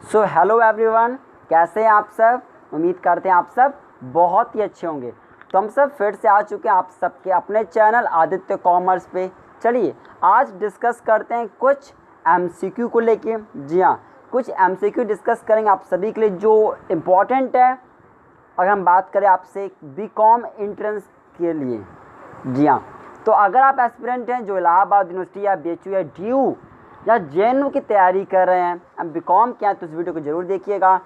So hello everyone, कैसे हैं आप सब। उम्मीद करते हैं आप सब बहुत ही अच्छे होंगे। तो हम सब फिर से आ चुके हैं आप सबके अपने चैनल आदित्य कॉमर्स पे। चलिए आज डिस्कस करते हैं कुछ एमसीक्यू को लेके। जी हाँ, कुछ एमसीक्यू डिस्कस करेंगे आप सभी के लिए जो इम्पोर्टेंट है अगर हम बात करें आपसे बीकॉम एंट्रेंस के लिए। जी हाँ, तो अगर आप एस्पिरेंट हैं जो इलाहाबाद यूनिवर्सिटी या बीएचयू या डीयू या जेएनयू की तैयारी कर रहे हैं, अब बीकॉम क्या है, तो इस वीडियो को ज़रूर देखिएगा।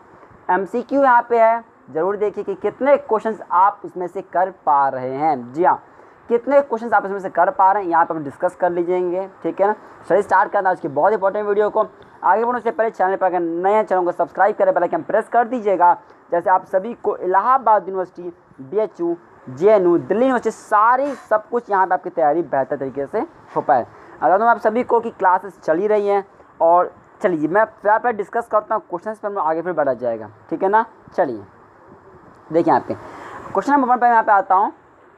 एमसीक्यू यहाँ पे है, ज़रूर देखिए कि कितने क्वेश्चंस आप इसमें से कर पा रहे हैं। जी हाँ, कितने क्वेश्चंस आप इसमें से कर पा रहे हैं यहाँ पर हम डिस्कस कर लीजिएंगे, ठीक है ना। चलिए स्टार्ट करना आज की बहुत इंपॉर्टेंट वीडियो को। आगे बढ़ने से पहले चैनल पर अगर नए हैं, चैनल को सब्सक्राइब करें, बेल आइकन प्रेस कर दीजिएगा। जैसे आप सभी को Allahabad university, BHU, JNU, Delhi university सारी सब कुछ यहाँ पे आपकी तैयारी बेहतर तरीके से हो पाए। अगर तो आप सभी को कि क्लासेस चल ही रही हैं। और चलिए मैं फिर डिस्कस करता हूँ क्वेश्चन पर, मैं आगे फिर बढ़ा जाएगा, ठीक है ना। चलिए देखिए यहाँ पे क्वेश्चन नंबर 1 पर यहाँ पे आता हूँ।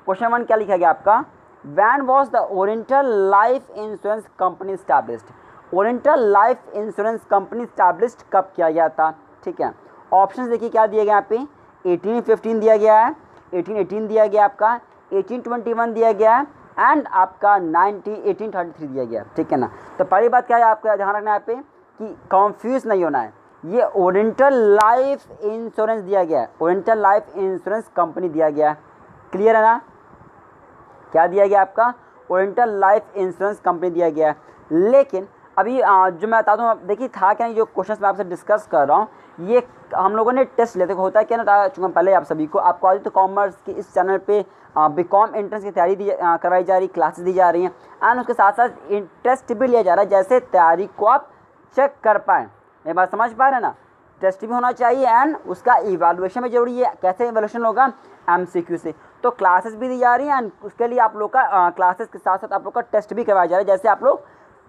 क्वेश्चन 1 क्या लिखा गया आपका, when was the oriental life insurance company established. Oriental life insurance company established कब किया गया था, ठीक है। ऑप्शन देखिए क्या दिया गया यहाँ पे, 1815 दिया गया है, 1818 दिया गया आपका, 1821 दिया गया है एंड आपका 1833 दिया गया, ठीक है ना। तो पहली बात क्या है आपका ध्यान रखना है यहाँ पे कि कंफ्यूज नहीं होना है। ये ओरिएंटल लाइफ इंश्योरेंस दिया गया है, ओरिएंटल लाइफ इंश्योरेंस कंपनी दिया गया है, क्लियर है ना। क्या दिया गया आपका, ओरिएंटल लाइफ इंश्योरेंस कंपनी दिया गया है। लेकिन अभी जो मैं बता दूँ, देखिए था क्या, जो क्वेश्चन मैं आपसे डिस्कस कर रहा हूँ ये हम लोगों ने टेस्ट लिया। देखो होता है क्या ना, चूँकि पहले आप सभी को आपको आदित्य कॉमर्स के इस चैनल पे बीकॉम एंट्रेंस की तैयारी करवाई जा रही, क्लासेस दी जा रही हैं एंड उसके साथ साथ टेस्ट भी लिया जा रहा है, जैसे तैयारी को आप चेक कर पाएँ। ये बात समझ पा रहे हैं ना, टेस्ट भी होना चाहिए एंड उसका इवैल्यूएशन भी जरूरी है। कैसे इवैल्यूएशन होगा, एमसीक्यू से। तो क्लासेस भी दी जा रही हैं एंड उसके लिए आप लोग का क्लासेस के साथ साथ आप लोग का टेस्ट भी करवाया जा रहा है, जैसे आप लोग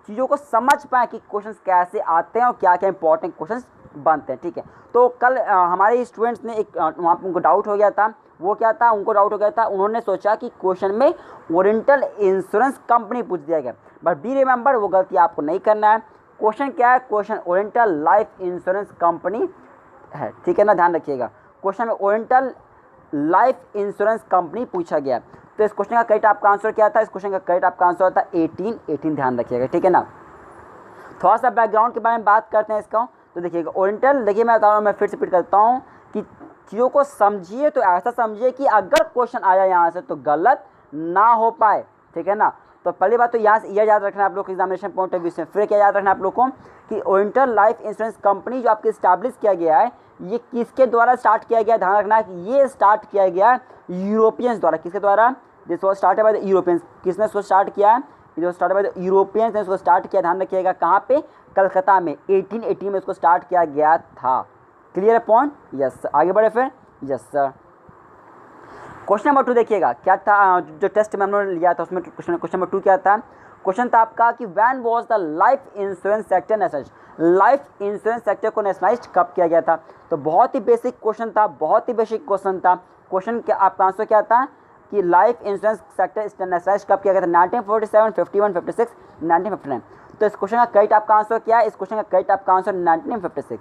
चीज़ों को समझ पाएँ कि क्वेश्चंस कैसे आते हैं और क्या क्या इंपॉर्टेंट क्वेश्चंस बनते हैं, ठीक है। तो कल हमारे स्टूडेंट्स ने एक वहाँ पर उनको डाउट हो गया था, वो क्या था, उनको डाउट हो गया था, उन्होंने सोचा कि क्वेश्चन में ओरिएंटल इंश्योरेंस कंपनी पूछ दिया गया, बट बी रिमेंबर वो गलती आपको नहीं करना है। क्वेश्चन क्या है, question oriental life insurance company है, ठीक है ना, ध्यान रखिएगा। क्वेश्चन में ओरिएंटल लाइफ इंश्योरेंस कंपनी पूछा गया। तो इस क्वेश्चन का करेक्ट आपका आंसर क्या था, इस क्वेश्चन का करेक्ट आपका आंसर था 1818, ध्यान रखिएगा, ठीक है ना। थोड़ा सा बैकग्राउंड के बारे में बात करते हैं इसका। तो देखिएगा ओरिएंटल, देखिए मैं बता रहा हूँ, मैं फिर से रिपीट करता हूँ कि चीज़ों को समझिए तो ऐसा समझिए कि अगर क्वेश्चन आया यहाँ से तो गलत ना हो पाए, ठीक है ना। तो पहली बात तो यहाँ से यह याद रखना है आप लोग एग्जामिनेशन पॉइंट ऑफ व्यू से। फिर क्या याद रखना है आप लोग को कि ओरिएंटल लाइफ इंश्योरेंस कंपनी जो आपकी स्टैब्लिश किया गया है, ये किसके द्वारा स्टार्ट किया गया, ध्यान रखना है कि ये स्टार्ट किया गया यूरोपियंस द्वारा। किसके द्वारा, this was started by the Europeans. किसने इसको स्टार्ट किया है, it was started by the Europeans ने इसको स्टार्ट किया, ध्यान रखिएगा। कहाँ पे, कलकत्ता में 1880 में इसको स्टार्ट किया गया था। क्लियर है पॉइंट, यस। आगे बढ़े फिर, यस सर। क्वेश्चन नंबर 2 देखिएगा क्या था, जो टेस्ट में हमने लिया था उसमें क्वेश्चन नंबर 2 क्या था। क्वेश्चन था आपका कि when was the life insurance sector nationalised. Life insurance sector को नेशनलाइज्ड कब किया गया था। तो बहुत ही बेसिक क्वेश्चन था, बहुत ही बेसिक क्वेश्चन था। क्वेश्चन क्या आपका आंसर क्या था कि लाइफ इंश्योरेंस सेक्टर नेशनलाइज्ड कब किया गया था, 1947, 51, 56, 1959। तो इस क्वेश्चन का करेक्ट आपका आंसर क्या है, इस क्वेश्चन का करेक्ट आपका आंसर 1956।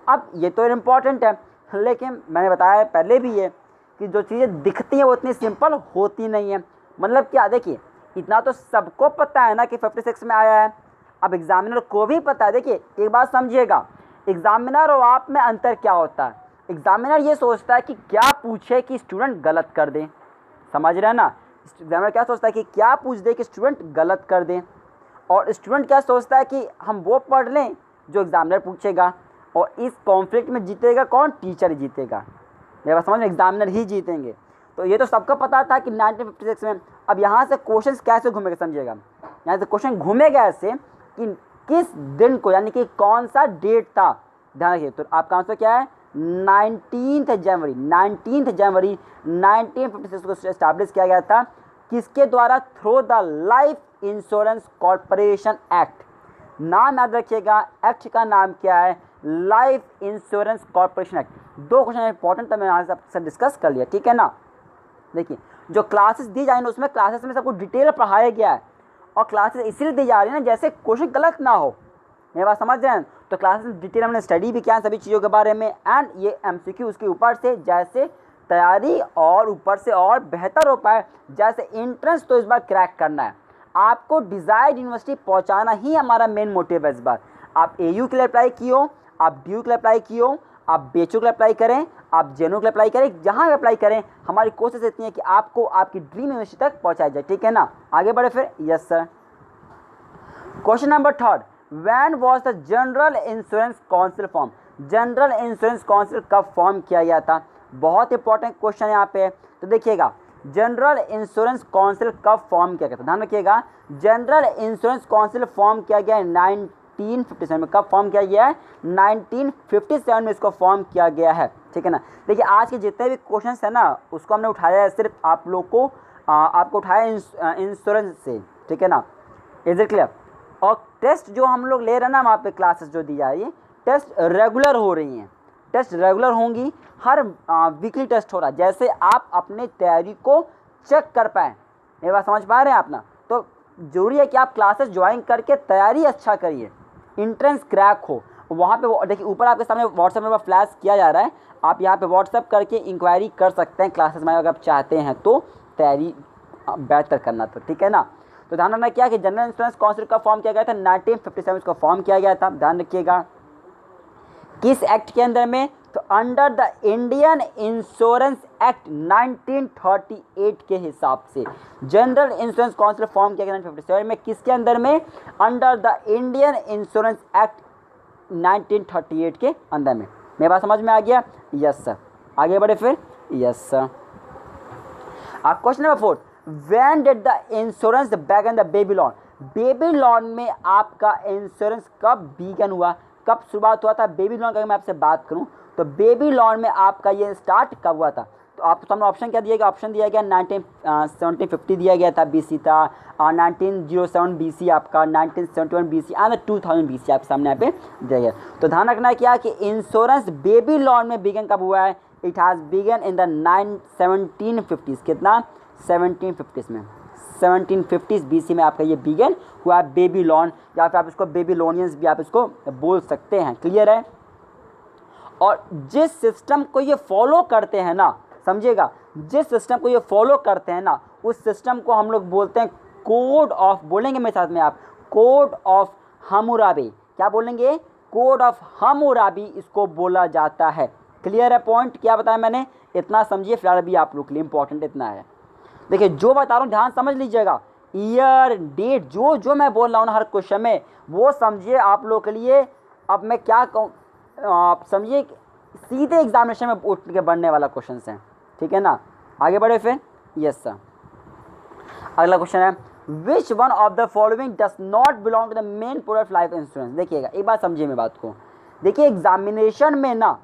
अब ये तो इम्पॉर्टेंट है, लेकिन मैंने बताया पहले भी ये कि जो चीज़ें दिखती हैं वो इतनी सिंपल होती नहीं है। मतलब क्या, देखिए इतना तो सबको पता है ना कि 56 में आया है। अब एग्जामिनर को भी पता है। देखिए एक बात समझिएगा, एग्जामिनर और आप में अंतर क्या होता है। एग्जामिनर ये सोचता है कि क्या पूछे कि स्टूडेंट गलत कर दे, समझ रहे हैं ना। एग्जामिनर क्या सोचता है कि क्या पूछ दे कि स्टूडेंट गलत कर दे, और स्टूडेंट क्या सोचता है कि हम वो पढ़ लें जो एग्जामिनर पूछेगा। और इस कॉन्फ्लिक्ट में जीतेगा कौन, टीचर जीतेगा। मेरे पास समझ में, एग्जामिनर ही जीतेंगे। तो ये तो सबको पता था कि 1956 में। अब यहाँ से क्वेश्चन कैसे घूमेगा समझिएगा, यहाँ से क्वेश्चन घूमेगा ऐसे कि किस दिन को, यानी कि कौन सा डेट था, ध्यान रखिए। तो आपका आंसर क्या है, 19 जनवरी 1956 को एस्टैब्लिश किया गया था। किसके द्वारा, through the life insurance corporation act. नाम याद रखिएगा, एक्ट का नाम क्या है, लाइफ इंश्योरेंस कॉर्पोरेशन एक्ट। दो क्वेश्चन इंपॉर्टेंट था, मैंने यहाँ से डिस्कस कर लिया, ठीक है ना। देखिए जो क्लासेस दी जाए ना, उसमें क्लासेस में सबको डिटेल पढ़ाया गया है, और क्लासेस इसीलिए दी जा रही है ना जैसे क्वेश्चन गलत ना हो। मेरी बात समझ रहे हैं। तो क्लासेस में डिटेल हमने स्टडी भी किया सभी चीज़ों के बारे में, एंड ये MCQ उसके ऊपर से जैसे तैयारी और ऊपर से और बेहतर हो पाए, जैसे एंट्रेंस तो इस बार क्रैक करना है, आपको डिज़ायर्ड यूनिवर्सिटी पहुंचाना ही हमारा मेन मोटिव है इस बार। आप AU के लिए अप्लाई किए हो, आप DU के लिए अप्लाई किए हो, आप BHU के लिए अप्लाई करें, आप JNU के लिए अप्लाई करें, जहाँ भी अप्लाई करें, हमारी कोशिश इतनी है कि आपको आपकी ड्रीम यूनिवर्सिटी तक पहुँचाया जाए, ठीक है ना। आगे बढ़े फिर। Yes sir. Question number 3, when was the general insurance council form? General insurance council कब फॉर्म किया गया था? बहुत इंपॉर्टेंट क्वेश्चन यहाँ पे। तो देखिएगा, जनरल इंश्योरेंस काउंसिल कब फॉर्म किया गया था? ध्यान रखिएगा, जनरल इंश्योरेंस काउंसिल फॉर्म किया गया है 1957 में। कब फॉर्म किया गया है? 1957 में इसको फॉर्म किया गया है, ठीक है ना। देखिए, आज के जितने भी क्वेश्चन है ना, उसको हमने उठाया है सिर्फ आप लोग को आपको उठाया इंश्योरेंस से, ठीक है ना। Is it clear? और टेस्ट जो हम लोग ले रहे हैं ना, वहाँ पे क्लासेस जो दी जा रही है, टेस्ट रेगुलर हो रही हैं, टेस्ट रेगुलर होंगी, हर वीकली टेस्ट हो रहा है, जैसे आप अपने तैयारी को चेक कर पाएँ। मेरी बात समझ पा रहे हैं आप ना? तो जरूरी है कि आप क्लासेस ज्वाइन करके तैयारी अच्छा करिए, इंट्रेंस क्रैक हो। वहाँ पे देखिए, ऊपर आपके सामने व्हाट्सएप नंबर फ्लैश किया जा रहा है, आप यहाँ पे व्हाट्सएप करके इंक्वायरी कर सकते हैं क्लासेस में, अगर आप चाहते हैं तो तैयारी बेहतर करना, तो ठीक है ना। तो ध्यान रखना क्या कि जनरल इंश्योरेंस काउंसिल का फॉर्म किया गया था 1957 को फॉर्म किया गया था। ध्यान रखिएगा, किस एक्ट के अंदर में? तो under the Indian insurance act 1938 के हिसाब से जनरल इंश्योरेंस काउंसिल फॉर्म किया गया 1957 में। किसके अंदर में? Under the Indian insurance act 1938 के अंदर में। मेरी बात समझ में आ गया? Yes sir. आगे बढ़े फिर। Yes sir. Question number 4, when did the insurance begin the Babylon? Babylon में आपका इंश्योरेंस कब बिगन हुआ, कब शुरुआत हुआ था बेबीलोन का? अगर मैं आपसे बात करूं तो बेबीलोन में आपका ये स्टार्ट कब हुआ था? तो आपको सामने ऑप्शन क्या दिया गया? ऑप्शन दिया गया 1750 दिया गया था, BC था, 1907 BC आपका, 1971 BC एंड 2000 BC आपके सामने यहाँ पे दिया गया। तो ध्यान रखना क्या कि इंश्योरेंस बेबीलोन में बिगन कब हुआ है? It has begun in the 1750s। कितना? 1750s में, 1750 BC में आपका ये बिगन हुआ है बेबीलोन, या फिर आप इसको बेबीलोनियंस भी आप इसको बोल सकते हैं। क्लियर है? और जिस सिस्टम को ये फॉलो करते हैं ना, समझिएगा, जिस सिस्टम को ये फॉलो करते हैं ना, उस सिस्टम को हम लोग बोलते हैं कोड ऑफ, बोलेंगे मेरे साथ में आप, कोड ऑफ हम्मुराबी। क्या बोलेंगे? कोड ऑफ हम्मुराबी इसको बोला जाता है। क्लियर है पॉइंट? क्या बताया मैंने? इतना समझिए, फिलहाल अभी आप लोग के लिए इंपॉर्टेंट इतना है। देखिए, जो बता रहा हूँ ध्यान समझ लीजिएगा, ईयर डेट जो मैं बोल रहा हूँ ना हर क्वेश्चन में, वो समझिए आप लोग के लिए। अब मैं क्या कहूँ, आप समझिए, सीधे एग्जामिनेशन में उठ के बढ़ने वाला क्वेश्चन है, ठीक है ना। आगे बढ़े फिर। Yes sir. अगला क्वेश्चन है, which one of the following does not belong to the main product life insurance? देखिएगा, एक बात समझिए मेरी बात को। देखिए, एग्जामिनेशन में ना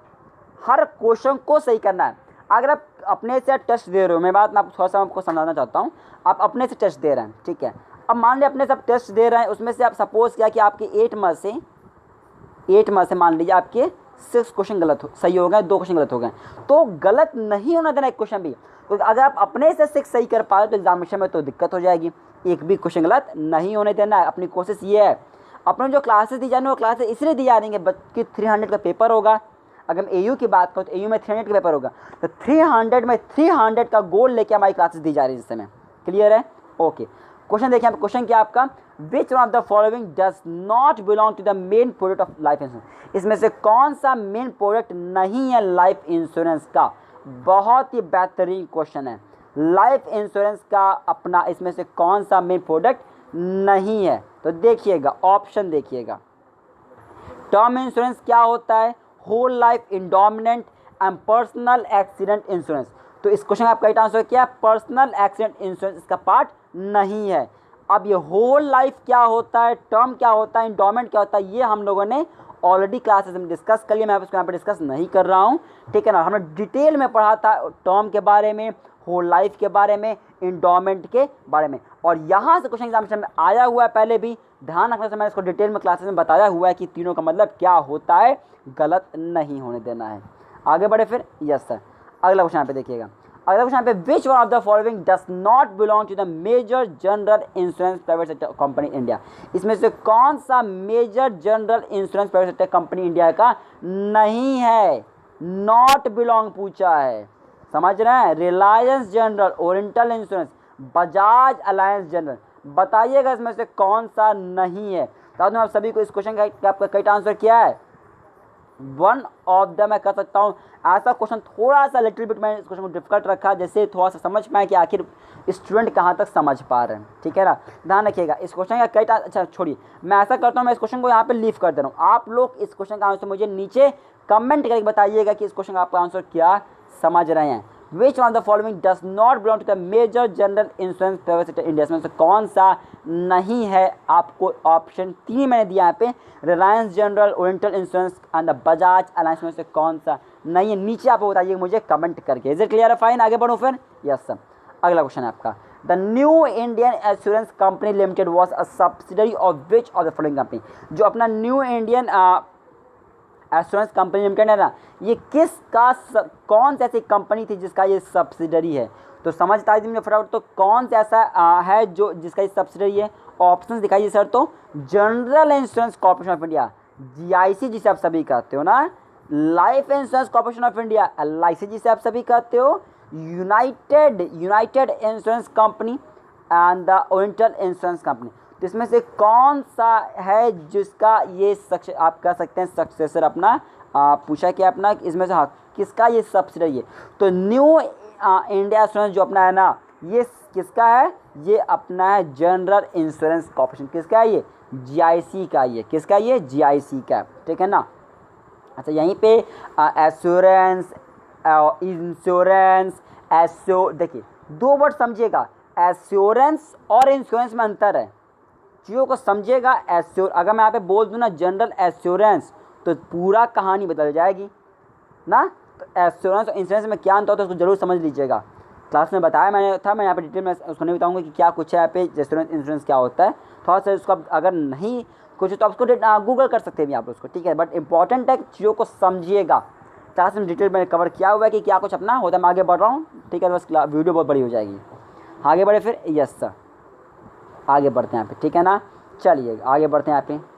हर क्वेश्चन को सही करना है। अगर आप अपने से टेस्ट दे रहे हो, मैं बात मैं थोड़ा सा आपको समझाना चाहता हूँ, आप अपने से टेस्ट दे रहे हैं, ठीक है। अब मान लीजिए अपने से आप टेस्ट दे रहे हैं, उसमें से आप सपोज किया कि आपके 8 में से मान लीजिए आपके 6 क्वेश्चन गलत सही हो गए, 2 क्वेश्चन गलत हो गए, तो गलत नहीं होना देना एक क्वेश्चन भी। तो अगर आप अपने से 6 सही कर पाए तो एग्जामिनेशन में तो दिक्कत हो जाएगी, एक भी क्वेश्चन गलत नहीं होने देना है। अपनी कोशिश ये है, अपने जो क्लासेस दी जाने वो क्लासेस इसलिए दी जा रही हैं कि 300 का पेपर होगा। अगर हम AU की बात करूँ तो AU में 300 का पेपर होगा, तो 300 में 300 का गोल लेके हमारी क्लासेस दी जा रही है इस समय। क्लियर है? ओके। क्वेश्चन देखिए, क्वेश्चन क्या आपका, which one of the following does not belong to the main product of life insurance? इसमें से कौन सा मेन प्रोडक्ट नहीं है लाइफ इंश्योरेंस का? बहुत ही बेहतरीन क्वेश्चन है। लाइफ इंश्योरेंस का अपना इसमें से कौन सा मेन प्रोडक्ट नहीं है? तो देखिएगा, ऑप्शन देखिएगा। टर्म इंश्योरेंस क्या होता है? Whole life endowment and personal accident insurance. तो इस क्वेश्चन का आपका राइट आंसर क्या है? पर्सनल एक्सीडेंट इंश्योरेंस इसका पार्ट नहीं है। अब ये होल लाइफ क्या होता है, टर्म क्या होता है, इंडोमेंट क्या होता है, ये हम लोगों ने ऑलरेडी क्लासेस में डिस्कस कर लिया। मैं उसको यहाँ पे डिस्कस नहीं कर रहा हूँ, ठीक है ना। हमने डिटेल में पढ़ा था टर्म के बारे में, होल लाइफ के बारे में, इंडोमेंट के बारे में, और यहाँ से क्वेश्चन एग्जामिनेशन में आया हुआ है पहले भी। ध्यान रखने से मैंने इसको डिटेल में क्लासेस में बताया हुआ है कि तीनों का मतलब क्या होता है, गलत नहीं होने देना है। आगे बढ़े फिर। Yes sir. अगला क्वेश्चन यहाँ पे देखिएगा, अगला क्वेश्चन पे, which one of the following does not belong to the major general insurance private sector company India. इसमें से कौन सा major general insurance private sector company India का नहीं है, नॉट बिलोंग पूछा है, समझ रहे हैं। Reliance general, oriental insurance, Bajaj alliance general, बताइएगा इसमें से कौन सा नहीं है। तो आप सभी को इस क्वेश्चन का आपका करेक्ट आंसर क्या है, वन ऑफ द मैं कर सकता हूँ। ऐसा क्वेश्चन थोड़ा सा लिटिल बिट मैंने इस क्वेश्चन को डिफिकल्ट रखा, जैसे थोड़ा सा समझ पाए कि आखिर स्टूडेंट कहाँ तक समझ पा रहे हैं, ठीक है ना। ध्यान रखिएगा इस क्वेश्चन का करेक्ट, अच्छा छोड़िए, मैं ऐसा करता हूँ, मैं इस क्वेश्चन को यहाँ पे लीव कर दे रहा हूँ। आप लोग इस क्वेश्चन का आंसर मुझे नीचे कमेंट करके बताइएगा कि इस क्वेश्चन का आपका आंसर क्या समझ रहे हैं। Which one of the following does not belong to the major general insurance private sector India, में से कौन सा नहीं है। आपको ऑप्शन 3 मैंने दिया यहाँ पे, Reliance general, oriental insurance and the Bajaj alliance, में से कौन सा नहीं है, नीचे आप बताइए मुझे कमेंट करके। इज इट क्लियर, फाइन, आगे बढ़ो फिर। यस सर, अगला क्वेश्चन है आपका, the new Indian assurance company limited was a subsidiary of which of the following company. जो अपना new Indian assurance company limited है ना, ये किसका कौन सी ऐसी कंपनी थी जिसका ये सब्सिडरी है। तो समझता है मुझे फटाफट, तो कौन सा ऐसा है जो जिसका ये सब्सिडरी है। ऑप्शन दिखाइए सर। तो general insurance corporation of India, GIC जिसे आप सभी कहते हो ना, life insurance corporation of India, LIC जिसे आप सभी कहते हो, United insurance company and the oriental insurance company. तो इसमें से कौन सा है जिसका ये आप कह सकते हैं सक्सेसर अपना पूछा कि अपना इसमें से, हाँ, किसका ये सब्सिडरी है। तो न्यू इंडिया इंश्योरेंस जो अपना है ना, ये किसका है, ये अपना है जनरल इंश्योरेंस कॉर्पोरेशन। किसका है ये, जीआईसी का, ये किसका, ये जीआईसी का, ठीक है ना। अच्छा, यहीं पे एश्योरेंस, इंश्योरेंस, देखिए 2 वर्ड समझिएगा, एश्योरेंस और इंश्योरेंस में अंतर है, चीज़ों को समझिएगा। अगर मैं यहाँ पे बोल दूँ ना जनरल एश्योरेंस, तो पूरा कहानी बदल जाएगी ना। तो एश्योरेंस और इंश्योरेंस में क्या अंतर होता है उसको जरूर समझ लीजिएगा। क्लास में बताया मैंने था, मैं यहाँ पे डिटेल में उसको नहीं बताऊँगा कि क्या कुछ है यहाँ पे एश्योरेंस इंश्योरेंस क्या होता है। थोड़ा सा उसको अगर नहीं कुछ तो आप उसको गूगल कर सकते हैं आप उसको, ठीक है। बट इंपॉर्टेंट है चीज़ों को समझिएगा। क्लास में डिटेल मैंने कवर किया हुआ है कि क्या कुछ अपना होता है। मैं आगे बढ़ रहा हूँ, ठीक है, बस वीडियो बहुत बड़ी हो जाएगी। आगे बढ़े फिर, यस सर, आगे बढ़ते हैं यहाँ पे, ठीक है ना। चलिए आगे बढ़ते हैं यहाँ पे।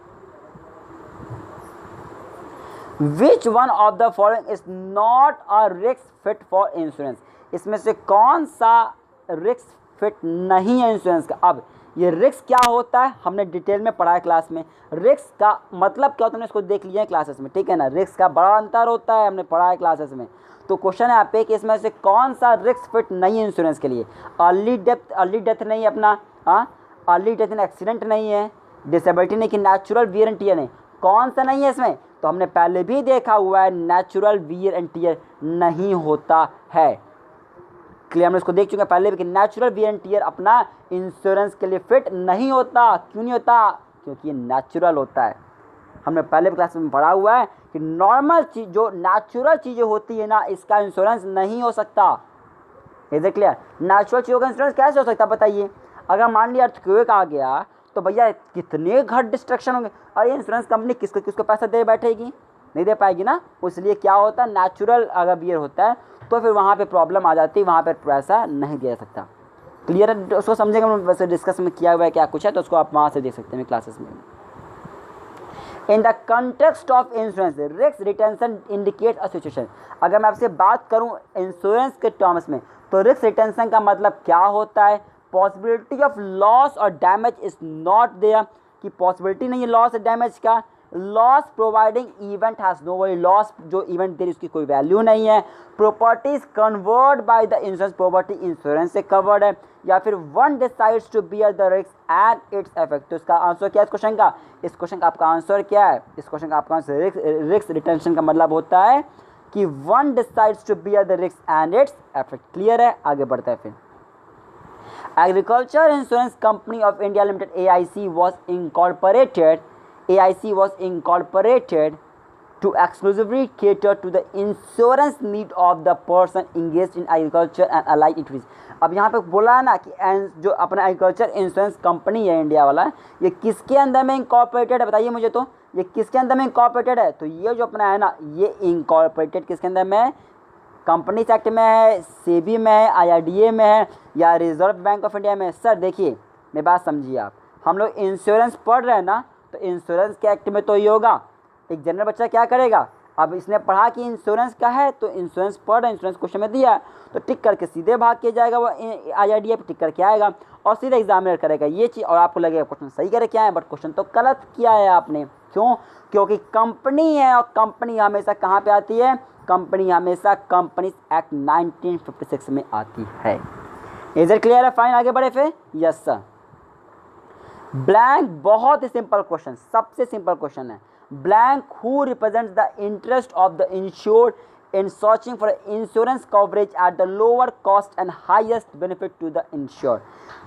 Which one of the following is not a risk fit for insurance, इसमें से कौन सा रिस्क फिट नहीं है इंश्योरेंस का। अब ये रिस्क क्या होता है हमने डिटेल में पढ़ा है क्लास में। रिस्क का मतलब क्या होता है हमने इसको देख लिया है क्लासेस में, ठीक है ना। रिस्क का बड़ा अंतर होता है, हमने पढ़ा है क्लासेस में। तो क्वेश्चन है यहाँ पे कि इसमें से कौन सा रिस्क फिट नहीं है इंश्योरेंस के लिए। अर्ली डेथ नहीं है अपना, अर्ली डेथ इन एक्सीडेंट नहीं है, डिसेबिलिटी नहीं, कि नेचुरल वियर एंड टियर नहीं, कौन सा नहीं है इसमें। तो हमने पहले भी देखा हुआ है नेचुरल वियर एंड टियर नहीं होता है, क्लियर, हमने इसको देख चुके हैं पहले भी कि नेचुरल वियर एंड टियर अपना इंश्योरेंस के लिए फिट नहीं होता। क्यों नहीं होता, क्योंकि ये नेचुरल होता है। हमने पहले भी क्लास में पढ़ा हुआ है कि नॉर्मल चीज जो नेचुरल चीज़ें होती है ना, इसका इंश्योरेंस नहीं हो सकता। इज इट क्लियर, नेचुरल चीज़ों का इंश्योरेंस कैसे हो सकता है बताइए। अगर मान लिया अर्थक्वेक आ गया तो भैया कितने घर डिस्ट्रक्शन होंगे, और ये इंश्योरेंस कंपनी किसको पैसा दे बैठेगी, नहीं दे पाएगी ना। इसलिए क्या होता है, नेचुरल अगर बियर होता है तो फिर वहाँ पे प्रॉब्लम आ जाती है, वहाँ पर पैसा नहीं दिया जा सकता। क्लियर है, उसको समझेंगे, वैसे डिस्कस में किया हुआ है क्या कुछ है, तो उसको आप वहाँ से देख सकते हैं क्लासेस में। In the context of insurance risk retention indicate a situation. अगर मैं आपसे बात करूँ इंश्योरेंस के टर्म्स में, तो रिस्क रिटेंशन का मतलब क्या होता है, पॉसिबिलिटी ऑफ लॉस और डैमेज इज नॉट देयर, कि पॉसिबिलिटी नहीं है लॉस और डैमेज का। Loss providing event has no value, loss जो इवेंट दे रही उसकी कोई वैल्यू नहीं है। Properties covered by the insurance, property insurance से कवर्ड है। या फिर one decides to bear the risk and its effect. तो इसका आंसर क्या है इस क्वेश्चन का, इस क्वेश्चन का आपका आंसर क्या है, इस क्वेश्चन का आपका आंसर रिस्क रिटेंशन का मतलब होता है कि one decides to bear the risk and its effect. Clear है, आगे बढ़ता है फिर। Agriculture Insurance Company of India Limited (AIC) was incorporated to exclusively cater to the insurance need of the person engaged in agriculture and allied activities। अब यहाँ पे बोला है ना कि जो अपना एग्रीकल्चर इंश्योरेंस कंपनी है इंडिया वाला, ये किसके अंदर में इंकॉर्पोरेटेड है बताइए मुझे। तो ये किसके अंदर में इंकॉर्पोरेटेड है, तो ये जो अपना है ना, ये इंकॉर्पोरेटेड किसके अंदर में, कंपनीज एक्ट में है, सेबी में है, IRDA में है या रिजर्व बैंक ऑफ इंडिया में है? सर देखिए मेरी बात समझिए आप, हम लोग इंश्योरेंस पढ़ रहे हैं ना, तो इंश्योरेंस के एक्ट में तो ये होगा। एक जनरल बच्चा क्या करेगा, अब इसने पढ़ा कि इंश्योरेंस का है तो इंश्योरेंस पढ़ रहा है, इंश्योरेंस क्वेश्चन में दिया है तो टिक करके सीधे भाग के जाएगा, वो IRDA पे टिक करके आएगा और सीधे एग्जामिनर करेगा ये चीज़, और आपको लगेगा क्वेश्चन सही करके आए, बट क्वेश्चन तो गलत किया है आपने। क्यों? क्योंकि कंपनी है और कंपनी हमेशा कहाँ पे आती है? कंपनी हमेशा कंपनीज एक्ट 1956 में आती है। इज इट क्लियर है? फाइन, आगे बढ़े फिर। Yes sir. ब्लैंक बहुत ही सिंपल क्वेश्चन, सबसे सिंपल क्वेश्चन है। Blank who represents the interest of the insured in searching for insurance coverage at the lower cost and highest benefit to the insured?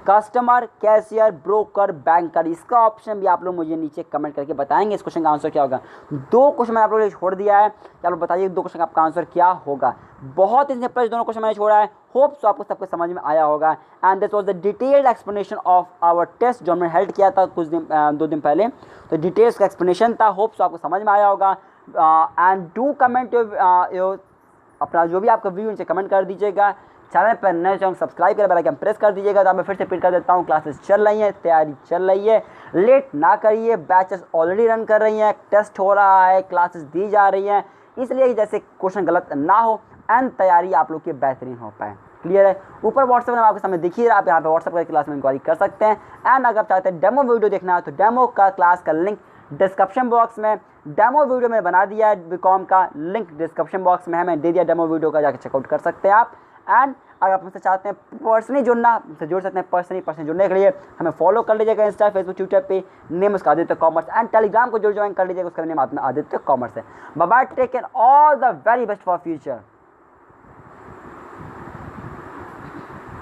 Customer, cashier, broker, banker. इसका option भी आप लोग मुझे नीचे comment करके बताएंगे इस क्वेश्चन का आंसर क्या होगा। 2 क्वेश्चन मैंने आप लोगों ने छोड़ दिया है, आप लोग बताइए 2 क्वेश्चन का आपका आंसर क्या होगा। बहुत ही सिंपल दोनों क्वेश्चन मैंने छोड़ा है, होप सो आपको सबको समझ में आया होगा। And this was the detailed explanation of our test जो हमने हेल्ड किया था कुछ दिन 2 दिन पहले, तो डिटेल्स का एक्सप्लेनेशन था, होप सो आपको समझ में आया होगा। एंड डू कमेंट योर अपना जो भी आपका व्यू नीचे कमेंट कर दीजिएगा। चैनल पर नए चैनल सब्सक्राइब कर बेल आइकन प्रेस कर दीजिएगा। तो मैं फिर से रिपीट कर देता हूँ, क्लासेस चल रही हैं, तैयारी चल रही है, लेट ना करिए, बैचेस ऑलरेडी रन कर रही हैं, टेस्ट हो रहा है, क्लासेस दी जा रही हैं, इसलिए जैसे क्वेश्चन गलत ना हो एंड तैयारी आप लोग की बेहतरीन हो पाए। क्लियर है? ऊपर व्हाट्सएप में आपके सामने दिखिए, आप यहाँ पे व्हाट्सएप कर क्लास में इंक्वायरी कर सकते हैं। एंड अगर आप चाहते हैं डेमो वीडियो देखना है तो डेमो का क्लास का लिंक डिस्क्रिप्शन बॉक्स में, डेमो वीडियो में बना दिया है, बीकॉम का लिंक डिस्क्रिप्शन बॉक्स में है, मैंने दे दिया डेमो वीडियो का, जाकर चेकआउट कर सकते हैं आप। एंड अगर आप मुझसे चाहते हैं पर्सनली जुड़ना, मुझसे जुड़ सकते हैं पर्सनली जुड़ने के लिए हमें फॉलो कर लीजिएगा इंस्टा, फेसबुक, ट्विटर पे, नेम उसका आदित्य कॉमर्स, एंड टेलीग्राम को जो ज्वाइन कर लीजिएगा, उसका नेम आदित्य कॉमर्स है। Bye bye, take care, all the very best for future.